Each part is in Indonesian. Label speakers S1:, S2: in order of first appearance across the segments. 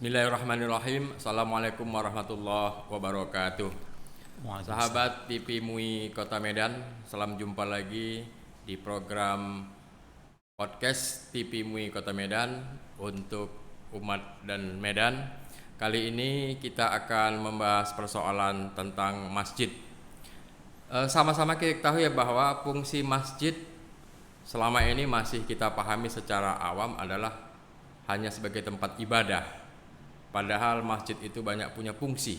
S1: Bismillahirrahmanirrahim. Assalamualaikum warahmatullahi wabarakatuh. Sahabat TV MUI Kota Medan, salam jumpa lagi di program podcast TV MUI Kota Medan untuk umat dan Medan. Kali ini kita akan membahas persoalan tentang masjid. Sama-sama kita ketahui ya bahwa fungsi masjid selama ini masih kita pahami secara awam adalah hanya sebagai tempat ibadah. Padahal masjid itu banyak punya fungsi,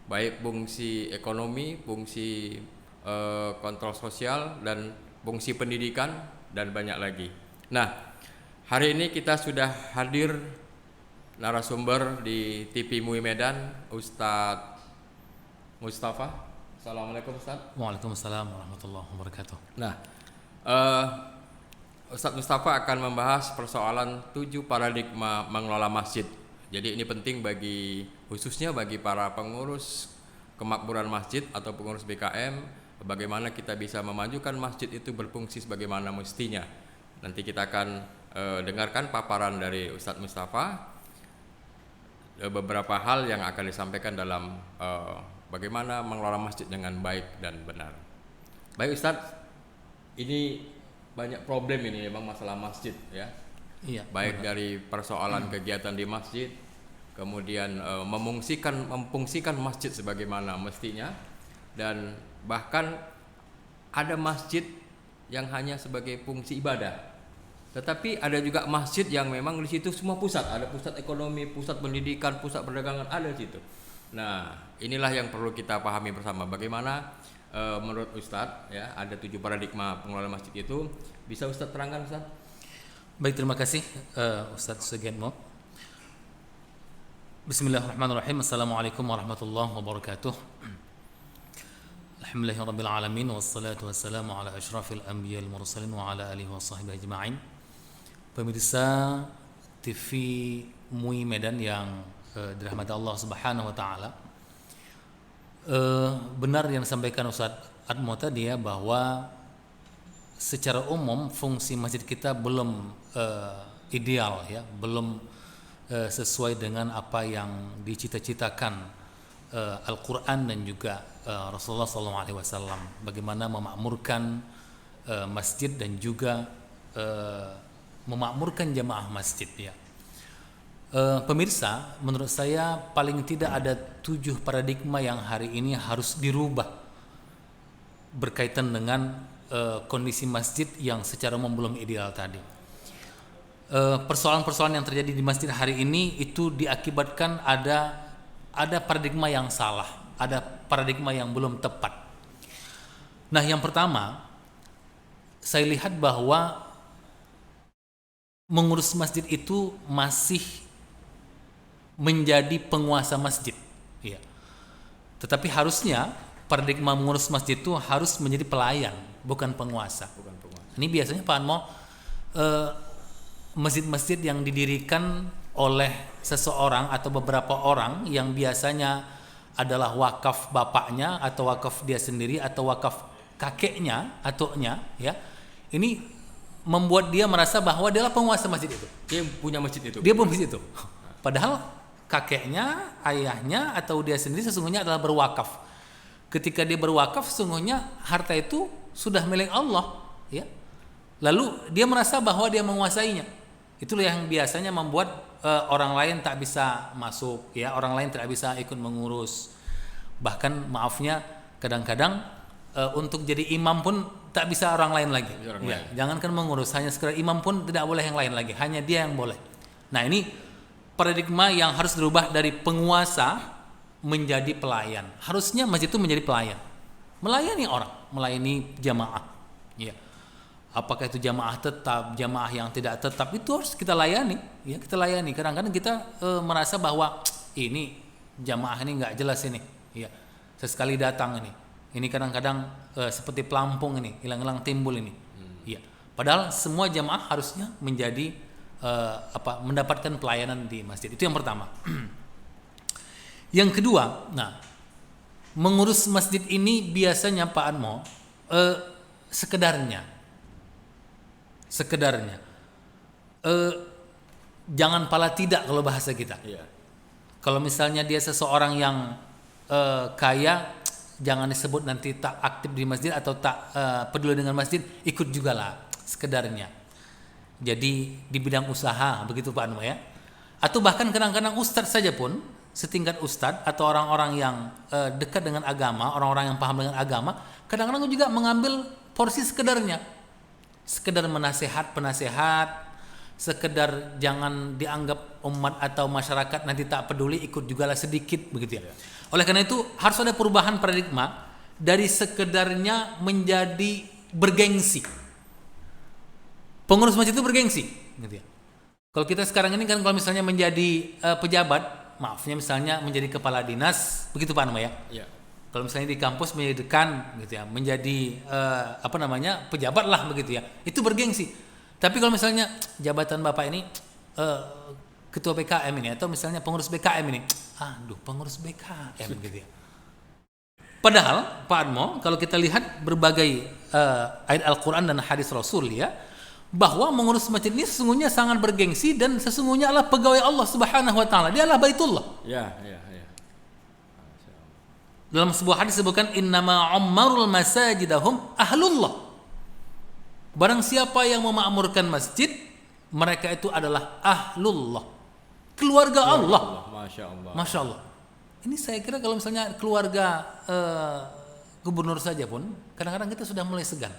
S1: baik fungsi ekonomi, fungsi kontrol sosial, dan fungsi pendidikan, dan banyak lagi. Nah, hari ini kita sudah hadir narasumber di TV MUI Medan, Ustadz Mustafa. Assalamualaikum Ustadz.
S2: Waalaikumsalam warahmatullahi wabarakatuh.
S1: Nah, Ustadz Mustafa akan membahas persoalan 7 paradigma mengelola masjid. Jadi ini penting khususnya bagi para pengurus kemakmuran masjid atau pengurus BKM, bagaimana kita bisa memajukan masjid itu berfungsi sebagaimana mestinya. Nanti kita akan dengarkan paparan dari Ustadz Mustafa, beberapa hal yang akan disampaikan dalam bagaimana mengelola masjid dengan baik dan benar. Baik Ustadz, ini banyak problem ini memang masalah masjid ya.
S2: Iya,
S1: baik dari persoalan kegiatan di masjid, kemudian memfungsikan masjid sebagaimana mestinya, dan bahkan ada masjid yang hanya sebagai fungsi ibadah. Tetapi ada juga masjid yang memang di situ semua pusat, ada pusat ekonomi, pusat pendidikan, pusat perdagangan ada di situ. Nah, inilah yang perlu kita pahami bersama. Bagaimana menurut Ustadz ya, ada 7 paradigma pengelola masjid itu. Bisa Ustadz terangkan Ustadz?
S2: Baik, terima kasih Ustadz Sugiatmo. Bismillahirrahmanirrahim. Assalamualaikum warahmatullahi wabarakatuh. Alhamdulillahirabbil alamin, wassalatu wassalamu ala asyrafil anbiya'il mursalin wa ala alihi washabbihi ajma'in. Pemirsa TV MUI Medan yang dirahmati Allah Subhanahu wa taala. Benar yang disampaikan Ustadz Admo tadi ya, bahwa secara umum fungsi masjid kita belum ideal ya, belum sesuai dengan apa yang dicita-citakan Al-Quran dan juga Rasulullah SAW, bagaimana memakmurkan masjid dan juga memakmurkan jamaah masjid ya. Pemirsa, menurut saya paling tidak ada 7 paradigma yang hari ini harus dirubah berkaitan dengan kondisi masjid yang secara umum belum ideal tadi. Persoalan-persoalan yang terjadi di masjid hari ini itu diakibatkan ada paradigma yang salah, ada paradigma yang belum tepat. Nah, yang pertama, saya lihat bahwa mengurus masjid itu masih menjadi penguasa masjid, ya. Tetapi harusnya paradigma mengurus masjid itu harus menjadi pelayan, bukan penguasa. Ini biasanya Pak Anmo, masjid-masjid yang didirikan oleh seseorang atau beberapa orang yang biasanya adalah wakaf bapaknya atau wakaf dia sendiri atau wakaf kakeknya atau ya, ini membuat dia merasa bahwa dia adalah penguasa masjid itu.
S1: Dia punya masjid itu.
S2: Dia punya masjid itu. Padahal kakeknya, ayahnya atau dia sendiri sesungguhnya adalah berwakaf. Ketika dia berwakaf, sesungguhnya harta itu sudah milik Allah, ya. Lalu dia merasa bahwa dia menguasainya. Itulah yang biasanya membuat orang lain tak bisa masuk, ya. Orang lain tidak bisa ikut mengurus. Bahkan maafnya kadang-kadang untuk jadi imam pun tak bisa orang lain lagi. Ya, jangankan mengurus, hanya sekedar imam pun tidak boleh yang lain lagi, hanya dia yang boleh. Nah, ini paradigma yang harus dirubah dari penguasa menjadi pelayan. Harusnya masjid itu menjadi pelayan, melayani orang, melayani jamaah, ya. Apakah itu jamaah tetap, jamaah yang tidak tetap, itu harus kita layani, ya, kita layani. Kadang-kadang kita merasa bahwa ini jamaah ini nggak jelas ini, ya, sesekali datang ini kadang-kadang seperti pelampung ini, hilang-hilang timbul ini, ya. Padahal semua jamaah harusnya menjadi mendapatkan pelayanan di masjid. Itu yang pertama. Yang kedua, nah, mengurus masjid ini biasanya Pak Anmo sekedarnya jangan pala tidak kalau bahasa kita.
S1: Iya.
S2: Kalau misalnya dia seseorang yang kaya, jangan disebut nanti tak aktif di masjid atau tak peduli dengan masjid, ikut juga lah sekedarnya. Jadi di bidang usaha begitu Pak Anwar ya. Atau bahkan kadang-kadang ustadz saja pun, setingkat ustadz atau orang-orang yang dekat dengan agama, orang-orang yang paham dengan agama, kadang-kadang juga mengambil porsi sekedarnya. Sekedar penasehat, sekedar jangan dianggap umat atau masyarakat nanti tak peduli, ikut juga lah sedikit begitu ya. Oleh karena itu harus ada perubahan paradigma dari sekedarnya menjadi bergengsi. Pengurus masjid itu bergengsi gitu ya. Kalau kita sekarang ini kan kalau misalnya menjadi pejabat, maafnya misalnya menjadi kepala dinas, begitu Pak Anwar ya.
S1: Iya.
S2: Kalau misalnya di kampus menjadi dekan gitu ya, menjadi pejabat lah begitu ya. Itu bergengsi. Tapi kalau misalnya jabatan Bapak ini ketua BKM ini atau misalnya pengurus BKM ini, aduh pengurus BKM gitu ya. Padahal Pak Admo, kalau kita lihat berbagai ayat Al-Quran dan hadis Rasul ya, bahwa mengurus masjid ini sesungguhnya sangat bergengsi dan sesungguhnya adalah pegawai Allah Subhanahu wa taala. Dia adalah Baitullah.
S1: Ya.
S2: Dalam sebuah hadis disebutkan innama ummarul masajidahum ahlullah. Barang siapa yang memakmurkan masjid, mereka itu adalah ahlullah, keluarga Allah.
S1: Masya Allah.
S2: Masya Allah. Ini saya kira kalau misalnya keluarga gubernur saja pun, kadang-kadang kita sudah mulai segan.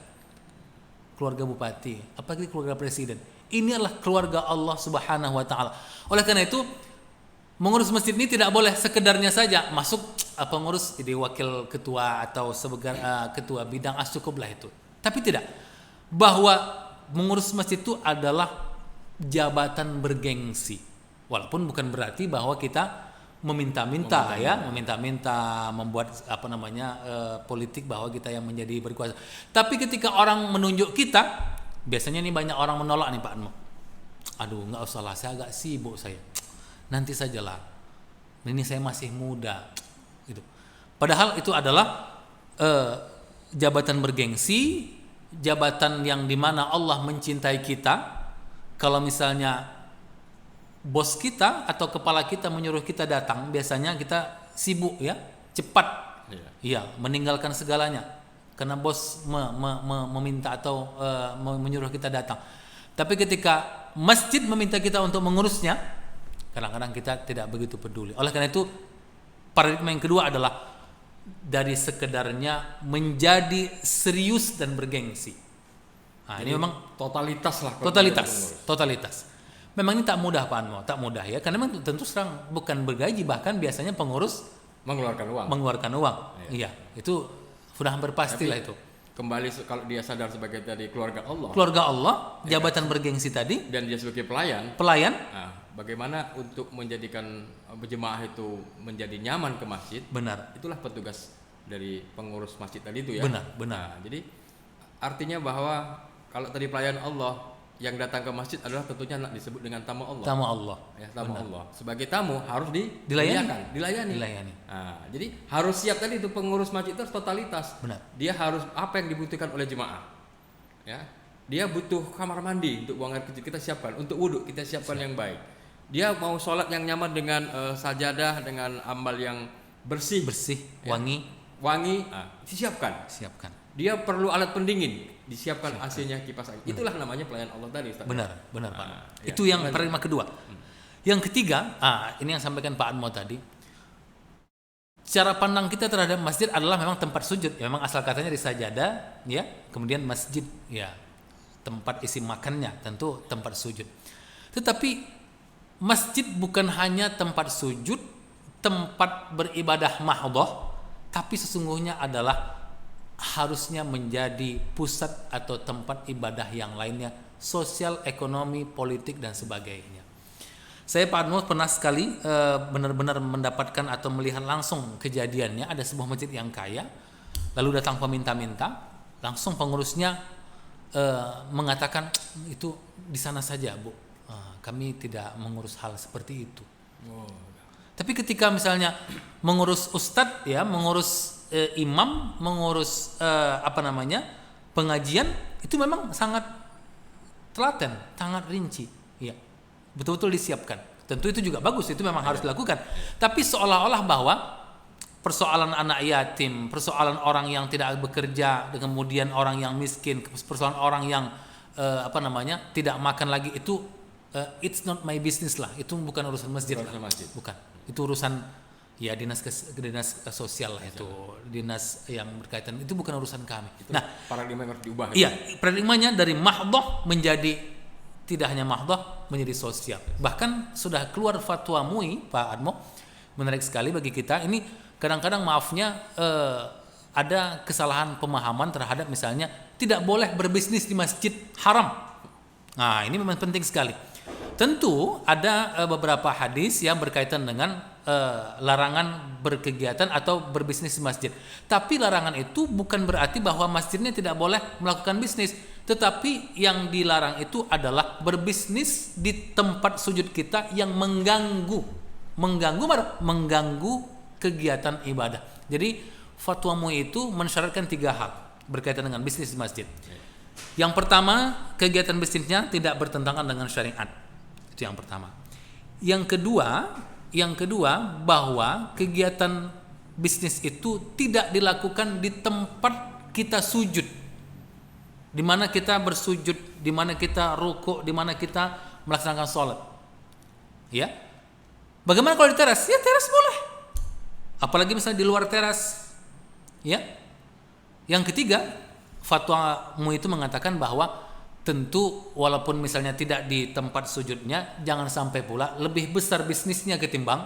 S2: Keluarga bupati, apalagi keluarga presiden. Ini adalah keluarga Allah Subhanahu wa taala. Oleh karena itu, mengurus masjid ini tidak boleh sekedarnya saja masuk pengurus jadi wakil ketua atau sebagai ketua bidang, cukuplah itu. Tapi tidak. Bahwa mengurus masjid itu adalah jabatan bergengsi. Walaupun bukan berarti bahwa kita meminta-minta membuat politik bahwa kita yang menjadi berkuasa. Tapi ketika orang menunjuk kita, biasanya nih banyak orang menolak nih Pak Anmo. Aduh, nggak usah lah, saya agak sibuk saya. Nanti sajalah. Ini saya masih muda gitu. Padahal itu adalah jabatan bergengsi, jabatan yang dimana Allah mencintai kita. Kalau misalnya bos kita atau kepala kita menyuruh kita datang, biasanya kita sibuk ya, cepat meninggalkan segalanya karena bos meminta atau menyuruh kita datang. Tapi ketika masjid meminta kita untuk mengurusnya, kadang-kadang kita tidak begitu peduli. Oleh karena itu paradigma yang kedua adalah dari sekedarnya menjadi serius dan bergengsi. Nah, ini memang
S1: totalitas lah.
S2: Totalitas. Memang ini tak mudah Pak Anmo, tak mudah ya. Karena memang tentu serang bukan bergaji, bahkan biasanya pengurus mengeluarkan uang. Iya, itu sudah hampir pastilah itu.
S1: Kembali kalau dia sadar sebagai tadi keluarga Allah.
S2: Keluarga Allah, jabatan bergengsi tadi.
S1: Dan dia sebagai pelayan.
S2: Nah,
S1: bagaimana untuk menjadikan berjemaah itu menjadi nyaman ke masjid?
S2: Benar.
S1: Itulah petugas dari pengurus masjid tadi itu ya.
S2: Benar.
S1: Nah, jadi artinya bahwa kalau tadi pelayan Allah yang datang ke masjid adalah tentunya disebut dengan tamu Allah.
S2: Tamu Allah.
S1: Ya, tamu Allah. Sebagai tamu harus dilayani. Nah, jadi harus siap tadi itu pengurus masjid itu harus totalitas.
S2: Benar.
S1: Dia harus apa yang dibutuhkan oleh jemaah. Ya. Dia butuh kamar mandi untuk buang air kecil, kita siapkan. Untuk wudhu kita siapkan yang baik. Dia mau sholat yang nyaman dengan sajadah, dengan amal yang bersih,
S2: ya. wangi,
S1: disiapkan. Dia perlu alat pendingin, disiapkan AC-nya, kipas angin. Itulah namanya pelayan Allah tadi, Ustaz.
S2: Benar Pak. Itu yang paradigma kedua. Yang ketiga, ini yang sampaikan Pak Anmo tadi. Cara pandang kita terhadap masjid adalah memang tempat sujud. Ya, memang asal katanya di sajadah, ya. Kemudian masjid, ya. Tempat isi makannya, tentu tempat sujud. Tetapi masjid bukan hanya tempat sujud, tempat beribadah mahdhah, tapi sesungguhnya adalah harusnya menjadi pusat atau tempat ibadah yang lainnya, sosial, ekonomi, politik dan sebagainya. Saya Pak Admo pernah sekali benar-benar mendapatkan atau melihat langsung kejadiannya. Ada sebuah masjid yang kaya, lalu datang peminta-minta, langsung pengurusnya mengatakan itu di sana saja Bu, kami tidak mengurus hal seperti itu. Tapi ketika misalnya mengurus ustadz ya, mengurus imam, mengurus pengajian, itu memang sangat telaten, sangat rinci, ya, betul-betul disiapkan. Tentu itu juga bagus, itu memang harus dilakukan. Tapi seolah-olah bahwa persoalan anak yatim, persoalan orang yang tidak bekerja, kemudian orang yang miskin, persoalan orang yang tidak makan lagi, itu it's not my business lah. Itu bukan urusan masjid lah. Bukan. Itu urusan ya dinas sosial lah, itu dinas yang berkaitan, itu bukan urusan kami. Itu
S1: paradigma yang harus diubah.
S2: Iya, paradigmanya dari mahdoh menjadi tidak hanya mahdoh, menjadi sosial. Bahkan sudah keluar fatwa MUI, Pak Admo, menarik sekali bagi kita. Ini kadang-kadang maafnya ada kesalahan pemahaman terhadap misalnya tidak boleh berbisnis di masjid haram. Nah, ini memang penting sekali. Tentu ada beberapa hadis yang berkaitan dengan larangan berkegiatan atau berbisnis di masjid. Tapi larangan itu bukan berarti bahwa masjidnya tidak boleh melakukan bisnis. Tetapi yang dilarang itu adalah berbisnis di tempat sujud kita yang mengganggu kegiatan ibadah. Jadi fatwa MUI itu mensyaratkan 3 hal berkaitan dengan bisnis di masjid. Yang pertama, kegiatan bisnisnya tidak bertentangan dengan syariat. Itu yang pertama. Yang kedua bahwa kegiatan bisnis itu tidak dilakukan di tempat kita sujud, di mana kita bersujud, di mana kita rukuk, di mana kita melaksanakan sholat. Ya, bagaimana kalau di teras? Ya teras boleh. Apalagi misalnya di luar teras. Ya. Yang ketiga, fatwa MUI itu mengatakan bahwa tentu walaupun misalnya tidak di tempat sujudnya, jangan sampai pula lebih besar bisnisnya ketimbang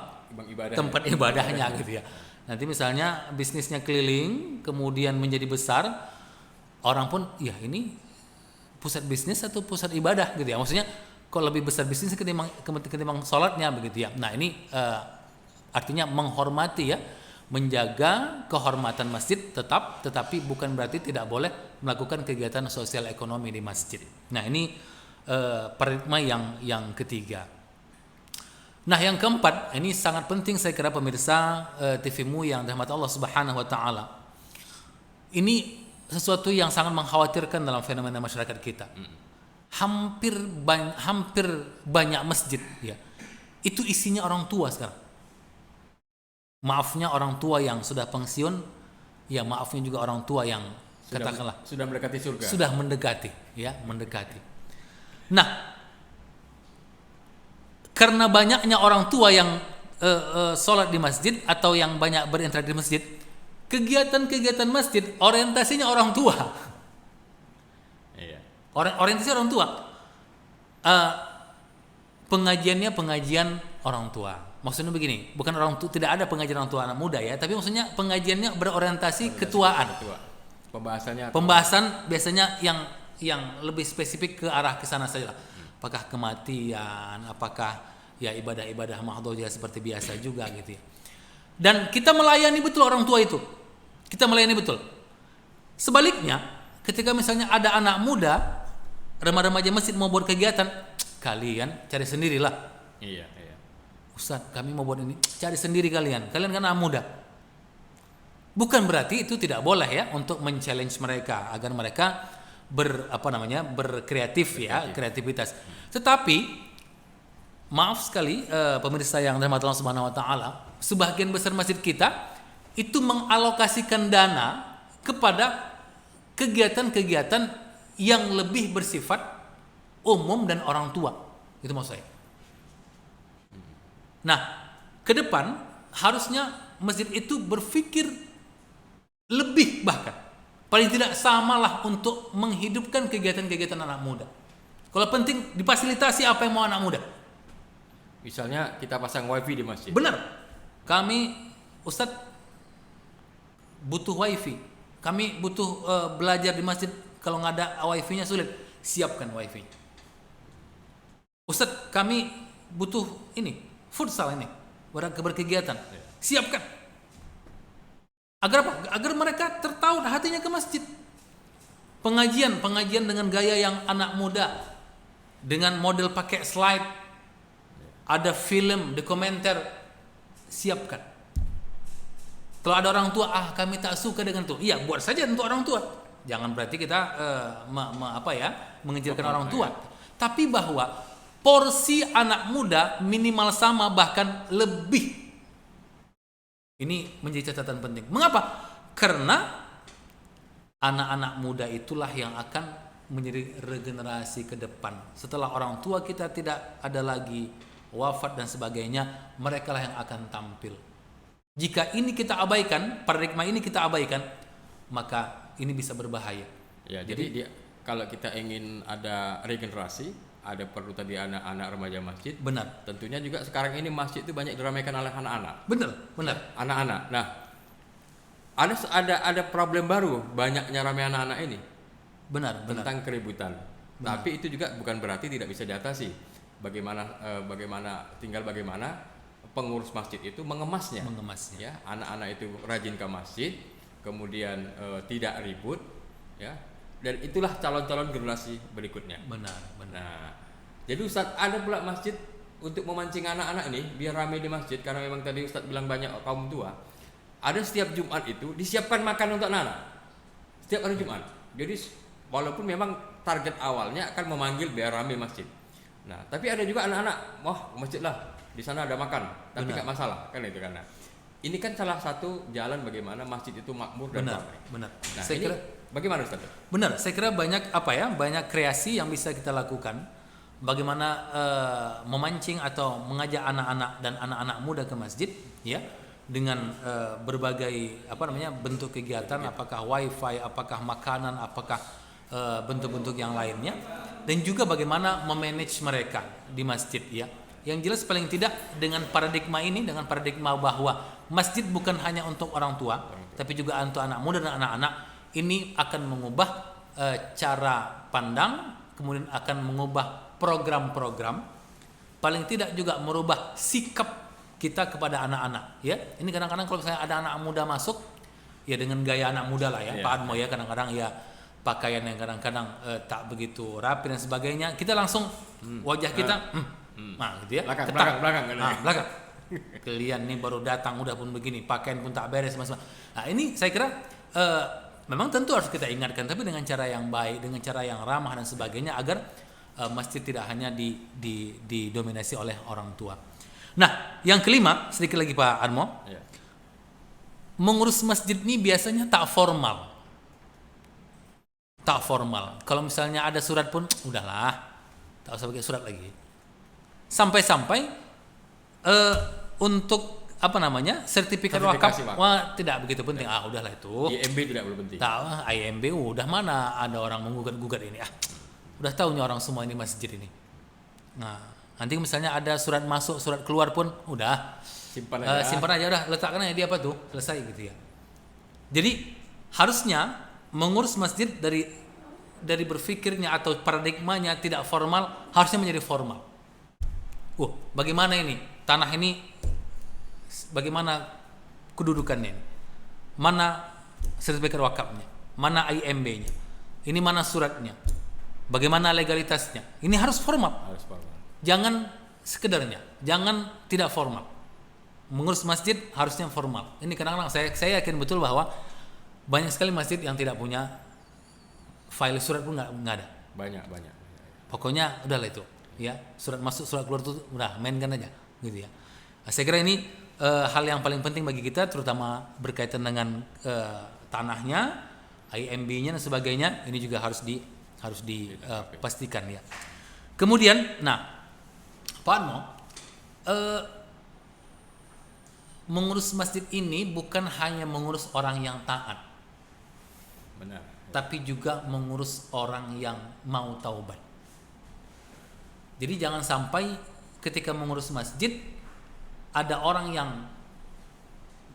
S2: tempat ibadahnya gitu ya. Nanti misalnya bisnisnya keliling kemudian menjadi besar, orang pun ya ini pusat bisnis atau pusat ibadah gitu ya. Maksudnya kok lebih besar bisnisnya ketimbang sholatnya begitu ya. Nah ini artinya menghormati ya, menjaga kehormatan masjid tetapi bukan berarti tidak boleh melakukan kegiatan sosial ekonomi di masjid. Nah ini paradigma yang ketiga. Nah yang keempat, ini sangat penting saya kira pemirsa TV-mu yang dirahmati Allah Subhanahu wa taala. Ini sesuatu yang sangat mengkhawatirkan dalam fenomena masyarakat kita. Hampir banyak masjid ya, itu isinya orang tua sekarang. Maafnya orang tua yang sudah pensiun, ya maafnya juga orang tua yang katakanlah
S1: sudah mendekati surga.
S2: Sudah mendekati. Nah, karena banyaknya orang tua yang sholat di masjid atau yang banyak berinteraksi di masjid, kegiatan masjid orientasinya orang tua. Iya. Orientasi orang tua. Pengajiannya pengajian orang tua. Maksudnya begini, bukan orang tua, tidak ada pengajian orang tua anak muda ya, tapi maksudnya pengajiannya berorientasi ketuaan. Pembahasan biasanya yang lebih spesifik ke arah ke sana saja lah. Apakah kematian, apakah ya ibadah-ibadah mahdhah seperti biasa juga gitu ya. Dan kita melayani betul orang tua itu. Kita melayani betul. Sebaliknya, ketika misalnya ada anak muda, remaja masjid mau buat kegiatan, kalian cari sendirilah.
S1: Iya.
S2: Ustaz, kami mau buat ini, cari sendiri kalian kan anak muda. Bukan berarti itu tidak boleh ya untuk men-challenge mereka agar mereka berkreatif ya, kreativitas. Tetapi maaf sekali pemirsa yang dirahmati Allah Subhanahu wa taala, sebagian besar masjid kita itu mengalokasikan dana kepada kegiatan-kegiatan yang lebih bersifat umum dan orang tua. Itu maksud saya. Nah, ke depan harusnya masjid itu berpikir lebih, bahkan paling tidak samalah untuk menghidupkan kegiatan-kegiatan anak muda. Kalau penting difasilitasi apa yang mau anak muda.
S1: Misalnya kita pasang wifi di masjid.
S2: Benar. Kami Ustadz butuh wifi. Kami butuh belajar di masjid, kalau nggak ada wifi-nya sulit. Siapkan wifi. Ustadz kami butuh ini futsal ini, berkegiatan. Siapkan. Agar apa? Agar mereka tertaut hatinya ke masjid. Pengajian dengan gaya yang anak muda, dengan model pakai slide, ada film, dokumenter, siapkan. Kalau ada orang tua, kami tak suka dengan itu. Iya, buat saja untuk orang tua. Jangan berarti kita mengecilkan orang tua. Tapi bahwa porsi anak muda minimal sama bahkan lebih. Ini menjadi catatan penting. Mengapa? Karena anak-anak muda itulah yang akan menjadi regenerasi ke depan. Setelah orang tua kita tidak ada lagi, wafat dan sebagainya, mereka lah yang akan tampil. Jika ini kita abaikan, paradigma ini kita abaikan, maka ini bisa berbahaya.
S1: Ya, jadi kalau kita ingin ada regenerasi, ada perlu tadi anak-anak remaja masjid.
S2: Benar.
S1: Tentunya juga sekarang ini masjid itu banyak diramaikan oleh anak-anak.
S2: Benar.
S1: Anak-anak. Nah, ada problem baru, banyaknya ramai anak-anak ini.
S2: Benar.
S1: Tentang keributan. Benar. Tapi itu juga bukan berarti tidak bisa diatasi. Bagaimana pengurus masjid itu mengemasnya. Ya, anak-anak itu rajin ke masjid, kemudian tidak ribut, ya. Dan itulah calon-calon generasi berikutnya.
S2: Benar.
S1: Nah, jadi Ustadz ada pula masjid untuk memancing anak-anak ini biar ramai di masjid, karena memang tadi Ustadz bilang banyak kaum tua. Ada setiap Jumat itu disiapkan makan untuk anak-anak. Setiap hari Jumat. Jadi walaupun memang target awalnya akan memanggil biar ramai masjid. Nah, tapi ada juga anak-anak, wah masjid lah, di sana ada makan, tapi nggak masalah, kan itu karena. Ini kan salah satu jalan bagaimana masjid itu makmur dan ramai.
S2: Benar.
S1: Nah, saya kira bagaimana Ustaz?
S2: Benar, saya kira banyak banyak kreasi yang bisa kita lakukan. Bagaimana memancing atau mengajak anak-anak dan anak-anak muda ke masjid, ya, dengan berbagai bentuk kegiatan, apakah wifi, apakah makanan, apakah bentuk-bentuk yang lainnya, dan juga bagaimana memanage mereka di masjid, ya. Yang jelas paling tidak dengan paradigma ini, dengan paradigma bahwa masjid bukan hanya untuk orang tua, tapi juga untuk anak muda dan anak-anak, ini akan mengubah cara pandang, kemudian akan mengubah program-program, paling tidak juga merubah sikap kita kepada anak-anak, ya. Ini kadang-kadang kalau misalnya ada anak muda masuk, ya dengan gaya anak muda lah ya, Pak Admo ya, kadang-kadang ya pakaian yang kadang-kadang tak begitu rapi dan sebagainya, kita langsung wajah kita nah gitu ya, belakang. Kalian nih baru datang udah pun begini, pakaian pun tak beres mas. Nah ini saya kira memang tentu harus kita ingatkan, tapi dengan cara yang baik, dengan cara yang ramah dan sebagainya, agar masjid tidak hanya didominasi oleh orang tua. Nah yang kelima, sedikit lagi Pak Armo, mengurus masjid ini biasanya tak formal. Kalau misalnya ada surat pun udahlah, tak usah pakai surat lagi. Sampai-sampai untuk sertifikat wakaf, wah tidak begitu penting. Udahlah itu.
S1: IMB tidak perlu penting.
S2: IMB udah, mana ada orang menggugat-gugat ini. Udah tahunya orang semua ini masjid ini. Nah, nanti misalnya ada surat masuk, surat keluar pun udah simpan aja udah, letakkan aja di tuh, selesai gitu ya. Jadi harusnya mengurus masjid dari berpikirnya atau paradigmanya tidak formal, harusnya menjadi formal. Bagaimana ini tanah ini, bagaimana kedudukannya ini? Mana sertifikat wakafnya? Mana IMB-nya? Ini mana suratnya? Bagaimana legalitasnya? Ini harus formal. Jangan sekedarnya, jangan tidak formal. Mengurus masjid harusnya formal. Ini kadang-kadang saya yakin betul bahwa banyak sekali masjid yang tidak punya file surat pun nggak ada. Banyak. Pokoknya udahlah itu. Ya, surat masuk, surat keluar itu udah mainkan aja gitu ya. Saya kira ini hal yang paling penting bagi kita, terutama berkaitan dengan tanahnya, IMB-nya dan sebagainya. Ini juga harus dipastikan ya. Kemudian, Pak Admo, mengurus masjid ini bukan hanya mengurus orang yang taat, benar, tapi juga mengurus orang yang mau taubat. Jadi jangan sampai ketika mengurus masjid ada orang yang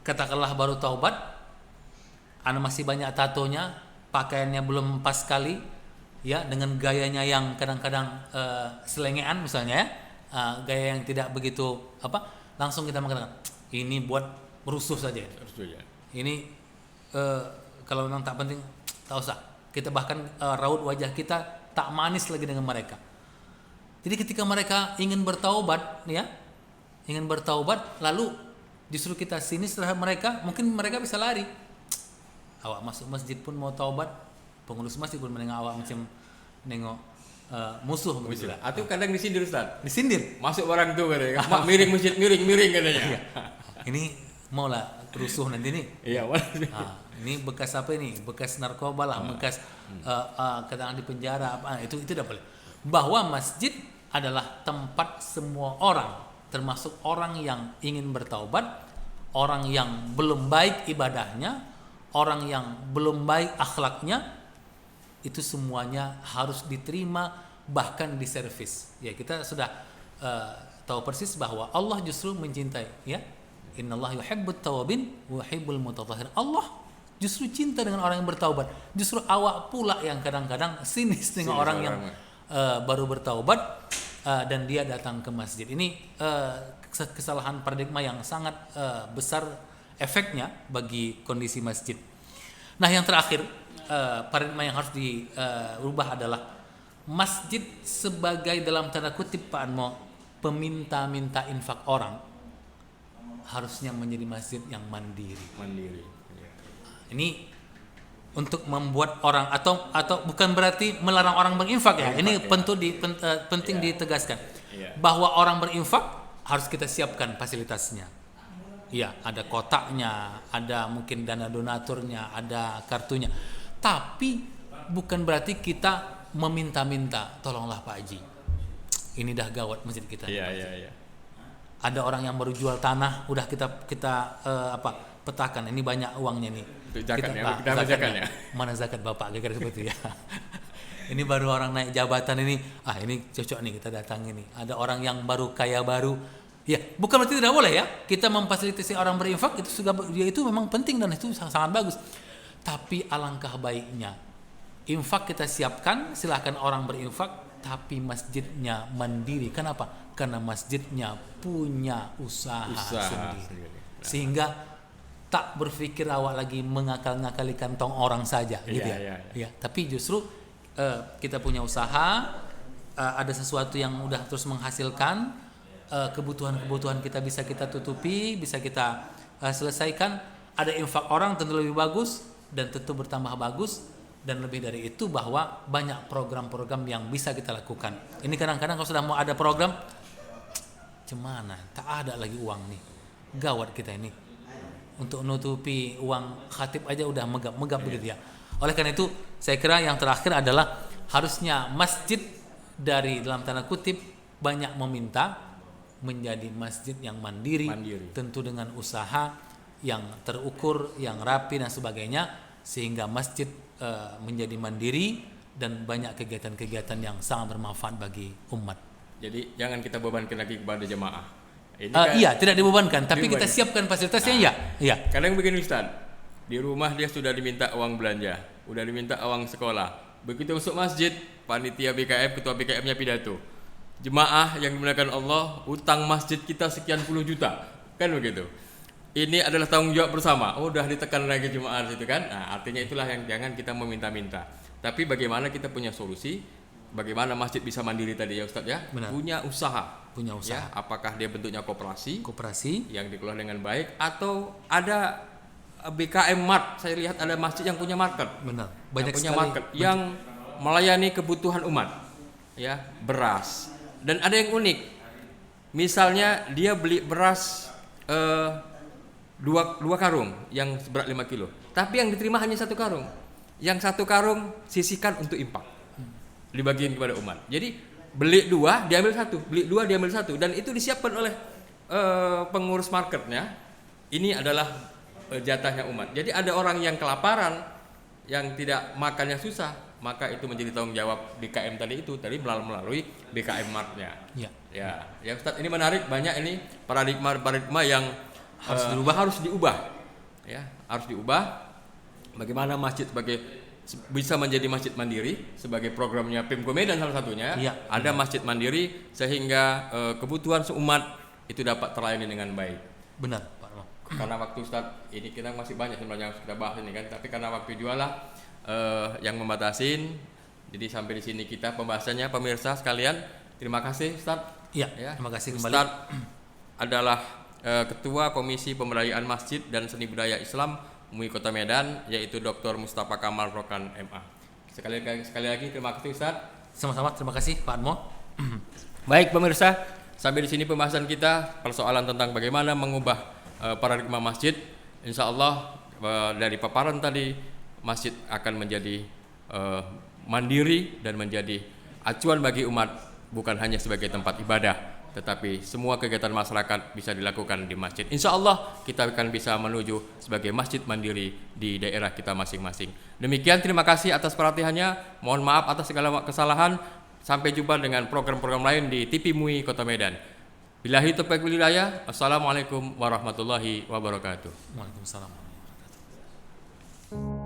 S2: katakanlah baru taubat, masih banyak tatonya, pakaiannya belum pas sekali, ya, dengan gayanya yang kadang-kadang selengean misalnya, gaya yang tidak begitu langsung kita mengatakan ini buat rusuh saja. Ini kalau memang tak penting, tak usah. Kita bahkan raut wajah kita tak manis lagi dengan mereka. Jadi ketika mereka ingin bertaubat, lalu justru kita sini setelah mereka, mungkin mereka bisa lari. Awak masuk masjid pun mau taubat, pengurus masjid pun menengok awak macam nengok musuh begitu.
S1: Atau kadang disindir Ustaz.
S2: Disindir.
S1: Masuk barang tuh katanya. Mak miring masjid miring katanya.
S2: Ini maulah rusuh nanti nih.
S1: Iya,
S2: Ini bekas apa ini? Bekas narkoba lah, bekas katakan di penjara apa itu tidak boleh. Bahwa masjid adalah tempat semua orang, termasuk orang yang ingin bertaubat, orang yang belum baik ibadahnya, orang yang belum baik akhlaknya, itu semuanya harus diterima, bahkan diservis. Ya, kita sudah tahu persis bahwa Allah justru mencintai, ya. Innallaha yuhibbut tawabin wa yuhibbul mutatahhirin. Allah justru cinta dengan orang yang bertaubat. Justru awak pula yang kadang-kadang sinis dengan orang yang baru bertaubat dan dia datang ke masjid. Ini kesalahan paradigma yang sangat besar efeknya bagi kondisi masjid. Nah, yang terakhir paradigma yang harus diubah adalah masjid sebagai dalam tanda kutip Pak Anmo peminta-minta infak orang harusnya menjadi masjid yang mandiri. Ini untuk membuat orang atau bukan berarti melarang orang berinfak ya. Ini penting ditegaskan bahwa orang berinfak harus kita siapkan fasilitasnya. Ya, ada kotaknya, ada mungkin dana donaturnya, ada kartunya. Tapi bukan berarti kita meminta-minta, tolonglah Pak Haji. Ini dah gawat masjid kita.
S1: Iya.
S2: Ada orang yang baru jual tanah, udah kita petakan, ini banyak uangnya nih.
S1: Zakatnya.
S2: Mana zakat Bapak, kira-kira seperti itu ya. Ini baru orang naik jabatan ini, ini cocok nih kita datang ini. Ada orang yang baru kaya baru, ya bukan berarti tidak boleh ya. Kita memfasilitasi orang berinfak itu memang penting dan itu sangat bagus. Tapi alangkah baiknya infak kita siapkan, silahkan orang berinfak, tapi masjidnya mandiri. Kenapa? Karena masjidnya punya usaha sendiri. Sehingga tak berpikir awak lagi mengakal-ngakali kantong orang saja gitu ya. Ya, tapi justru kita punya usaha, ada sesuatu yang udah terus menghasilkan, kebutuhan-kebutuhan kita bisa kita tutupi, bisa kita selesaikan. Ada infak orang tentu lebih bagus dan tentu bertambah bagus, dan lebih dari itu bahwa banyak program-program yang bisa kita lakukan. Ini kadang-kadang kalau sudah mau ada program, cemana? Tak ada lagi uang nih. Gawat kita ini. Untuk nutupi uang khatib aja udah megap-megap begitu ya. Oleh karena itu, saya kira yang terakhir adalah harusnya masjid dari dalam tanda kutip banyak meminta menjadi masjid yang mandiri. Tentu dengan usaha yang terukur, yang rapi dan sebagainya, sehingga masjid menjadi mandiri dan banyak kegiatan-kegiatan yang sangat bermanfaat bagi umat.
S1: Jadi jangan kita bebankan lagi kepada jemaah.
S2: Iya, tidak dibebankan, tapi kita siapkan fasilitasnya. Iya.
S1: Kadang begini Ustaz, di rumah dia sudah diminta uang belanja, udah diminta uang sekolah. Begitu masuk masjid, panitia BKM, ketua BKM-nya pidato. Jemaah yang dimuliakan Allah, utang masjid kita sekian puluh juta, kan begitu. Ini adalah tanggung jawab bersama. Udah ditekan lagi jemaah itu kan. Nah, artinya itulah yang jangan kita meminta-minta. Tapi bagaimana kita punya solusi? Bagaimana masjid bisa mandiri tadi ya Ustaz ya?
S2: Benar.
S1: Punya usaha.
S2: Ya,
S1: apakah dia bentuknya koperasi yang dikelola dengan baik atau ada BKM Mart? Saya lihat ada masjid yang punya market.
S2: Benar.
S1: Banyak punya market yang melayani kebutuhan umat. Ya, beras. Dan ada yang unik. Misalnya dia beli beras dua karung yang seberat 5 kilo, tapi yang diterima hanya 1 karung. Yang 1 karung sisihkan untuk infak, dibagiin kepada umat. Jadi beli 2 diambil 1, beli 2 diambil 1, dan itu disiapkan oleh pengurus marketnya. Ini adalah jatahnya umat. Jadi ada orang yang kelaparan, yang tidak makannya susah, maka itu menjadi tanggung jawab BKM tadi melalui BKM Martnya. Ya Ustaz, ini menarik, banyak ini paradigma yang harus diubah. Ya, harus diubah. Bagaimana masjid bisa menjadi masjid mandiri sebagai programnya Pemko Medan salah satunya. Ada masjid mandiri sehingga kebutuhan seumat itu dapat terlayani dengan baik.
S2: Benar, Pak.
S1: Karena waktu Ustaz, ini kita masih banyak sebenarnya yang harus kita bahas ini kan, tapi karena waktu jualah yang membatasin. Jadi sampai di sini kita pembahasannya, pemirsa sekalian. Terima kasih Ustaz.
S2: Terima kasih kembali.
S1: Ustaz adalah Ketua Komisi Pemberdayaan Masjid dan Seni Budaya Islam MUI Kota Medan, yaitu Dr. Mustafa Kamal Rokan MA. Sekali lagi terima kasih Ustaz.
S2: Sama-sama, terima kasih Pak Admo.
S1: Baik pemirsa, sampai di sini pembahasan kita persoalan tentang bagaimana mengubah paradigma masjid. Insya Allah dari paparan tadi masjid akan menjadi mandiri dan menjadi acuan bagi umat, bukan hanya sebagai tempat ibadah, tetapi semua kegiatan masyarakat bisa dilakukan di masjid. Insya Allah kita akan bisa menuju sebagai masjid mandiri di daerah kita masing-masing. Demikian, terima kasih atas perhatiannya. Mohon maaf atas segala kesalahan. Sampai jumpa dengan program-program lain di TV MUI Kota Medan. Billahi taufiq wal hidayah. Assalamualaikum warahmatullahi wabarakatuh.
S2: Waalaikumsalam warahmatullahi wabarakatuh.